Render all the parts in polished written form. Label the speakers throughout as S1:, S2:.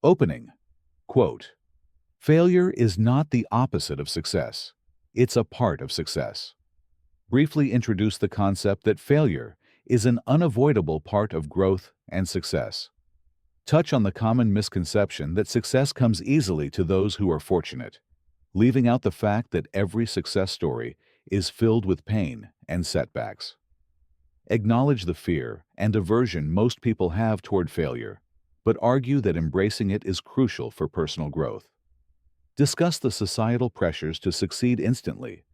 S1: Opening. Quote, "Failure is not the opposite of success. It's a part of success." Briefly introduce the concept that failure is an unavoidable part of growth and success. Touch on the common misconception that success comes easily to those who are fortunate, leaving out the fact that every success story is filled with pain and setbacks. Acknowledge the fear and aversion most people have toward failure, but argue that embracing it is crucial for personal growth. Discuss the societal pressures to succeed instantly,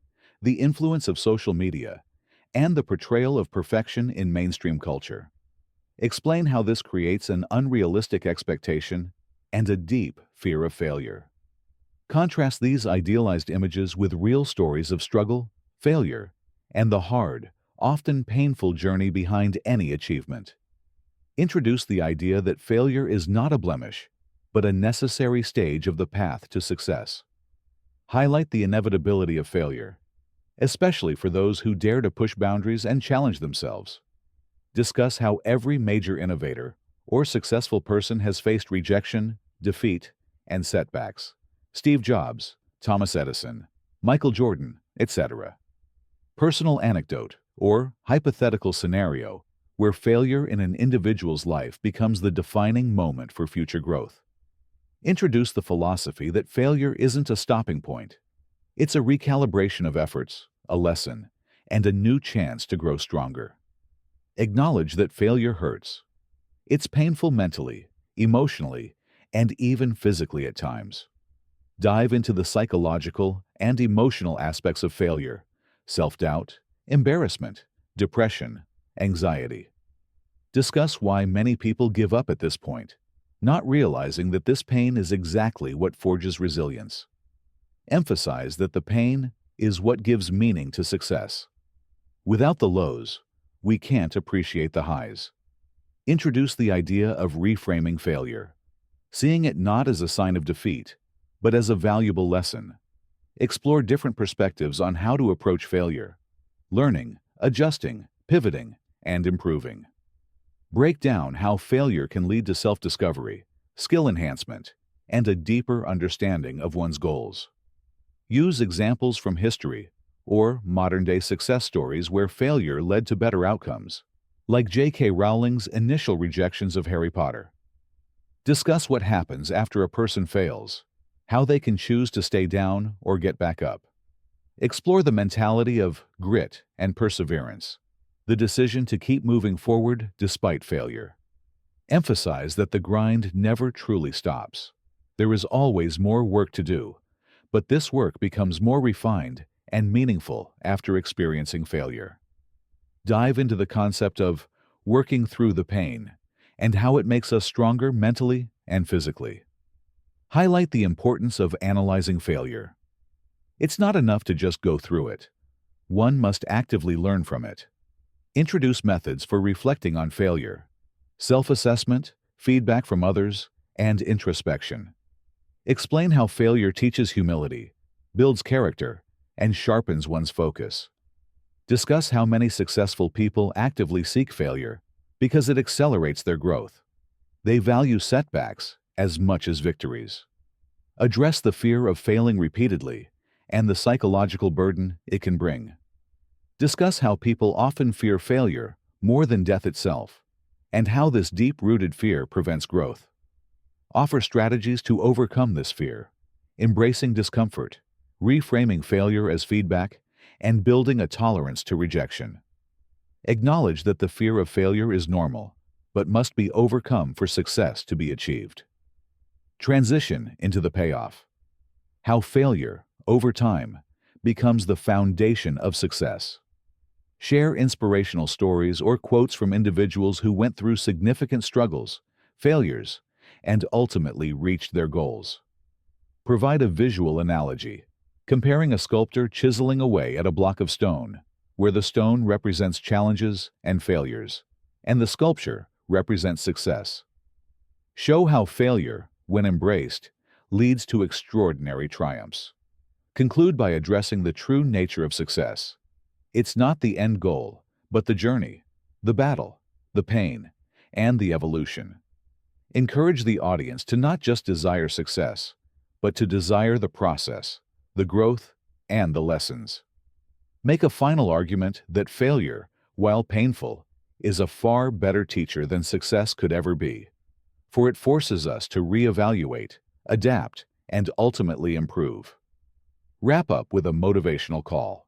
S1: the influence of social media, and the portrayal of perfection in mainstream culture. Explain how this creates an unrealistic expectation and a deep fear of failure. Contrast these idealized images with real stories of struggle, failure, and the hard, often painful journey behind any achievement. Introduce the idea that failure is not a blemish, but a necessary stage of the path to success. Highlight the inevitability of failure, especially for those who dare to push boundaries and challenge themselves. Discuss how every major innovator or successful person has faced rejection, defeat, and setbacks. Steve Jobs, Thomas Edison, Michael Jordan, etc. Personal anecdote or hypothetical scenario where failure in an individual's life becomes the defining moment for future growth. Introduce the philosophy that failure isn't a stopping point. It's a recalibration of efforts, a lesson, and a new chance to grow stronger. Acknowledge that failure hurts. It's painful mentally, emotionally, and even physically at times. Dive into the psychological and emotional aspects of failure: self-doubt, embarrassment, depression, anxiety. Discuss why many people give up at this point, not realizing that this pain is exactly what forges resilience. Emphasize that the pain is what gives meaning to success. Without the lows, we can't appreciate the highs. Introduce the idea of reframing failure, seeing it not as a sign of defeat, but as a valuable lesson. Explore different perspectives on how to approach failure, learning, adjusting, pivoting, and improving. Break down how failure can lead to self-discovery, skill enhancement, and a deeper understanding of one's goals. Use examples from history or modern-day success stories where failure led to better outcomes, like J.K. Rowling's initial rejections of Harry Potter. Discuss what happens after a person fails, how they can choose to stay down or get back up. Explore the mentality of grit and perseverance, the decision to keep moving forward despite failure. Emphasize that the grind never truly stops. There is always more work to do, but this work becomes more refined and meaningful after experiencing failure. Dive into the concept of working through the pain and how it makes us stronger mentally and physically. Highlight the importance of analyzing failure. It's not enough to just go through it. One must actively learn from it. Introduce methods for reflecting on failure: self-assessment, feedback from others, and introspection. Explain how failure teaches humility, builds character, and sharpens one's focus. Discuss how many successful people actively seek failure because it accelerates their growth. They value setbacks as much as victories. Address the fear of failing repeatedly and the psychological burden it can bring. Discuss how people often fear failure more than death itself, and how this deep-rooted fear prevents growth. Offer strategies to overcome this fear, embracing discomfort, reframing failure as feedback, and building a tolerance to rejection. Acknowledge that the fear of failure is normal, but must be overcome for success to be achieved. Transition into the payoff: how failure, over time, becomes the foundation of success. Share inspirational stories or quotes from individuals who went through significant struggles, failures, and ultimately reached their goals. Provide a visual analogy, comparing a sculptor chiseling away at a block of stone, where the stone represents challenges and failures, and the sculpture represents success. Show how failure, when embraced, leads to extraordinary triumphs. Conclude by addressing the true nature of success. It's not the end goal, but the journey, the battle, the pain, and the evolution. Encourage the audience to not just desire success, but to desire the process, the growth, and the lessons. Make a final argument that failure, while painful, is a far better teacher than success could ever be, for it forces us to reevaluate, adapt, and ultimately improve. Wrap up with a motivational call.